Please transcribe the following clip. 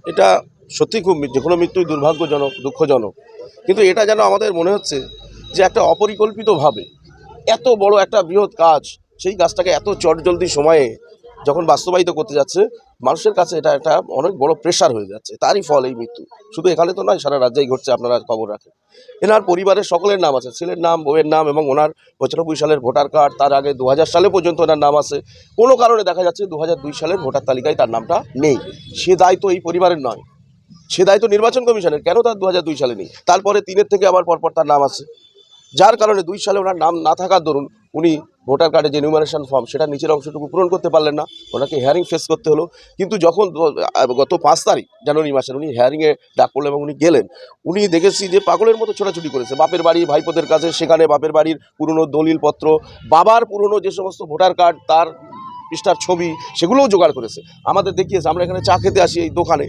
এটা সত্যি খুব যে কোনো মৃত্যুই দুর্ভাগ্যজনক, দুঃখজনক। কিন্তু এটা যেন আমাদের মনে হচ্ছে যে একটা অপরিকল্পিতভাবে এত বড় একটা বৃহৎ কাজ, সেই কাজটাকে এত চটজলদি সময়ে যখন বাস্তবায়িত করতে যাচ্ছে, মানুষের কাছে এটা একটা অনেক বড় প্রেশার হয়ে যাচ্ছে। তারই ফল এই মৃত্যু। শুধু এখানে তো নয়, সারা রাজ্যেই ঘটছে, আপনারা খবর রাখেন। এনার পরিবারের সকলের নাম আছে, ছেলের নাম, বউয়ের নাম, এবং ওনার 95 সালের ভোটার কার্ড, তার আগে 2000 সালে পর্যন্ত ওনার নাম আছে। কোনো কারণে দেখা যাচ্ছে 2002 সালের ভোটার তালিকায় তার নামটা নেই। সে দায়িত্ব এই পরিবারের নয়, সে দায়িত্ব নির্বাচন কমিশনের। কেন তার 2002 সালে নেই? তারপরে 3-এর থেকে আবার পরপর তার নাম আছে, যার কারণে 2 সালে ওনার নাম না থাকার দরুন উনি ভোটার কার্ডে যে নিউমারেশন ফর্ম, সেটা নিচের অংশটুকু পূরণ করতে পারলেন না, ওনাকে হেয়ারিং ফেস করতে হলো। কিন্তু যখন গত 5 তারিখ জানুয়ারি মাসের উনি হেয়ারিংয়ে ডাক পড়লো এবং উনি গেলেন, উনি দেখেছি যে পাগলের মতো ছোটাছুটি করেছে বাপের বাড়ি, ভাইপোদের কাছে। সেখানে বাপের বাড়ির পুরনো দলিলপত্র, বাবার পুরনো যে সমস্ত ভোটার কার্ড, তার পৃষ্ঠার ছবি, সেগুলোও জোগাড় করেছে, আমাদের দেখিয়েছে। আমরা এখানে চা খেতে আসি এই দোকানে,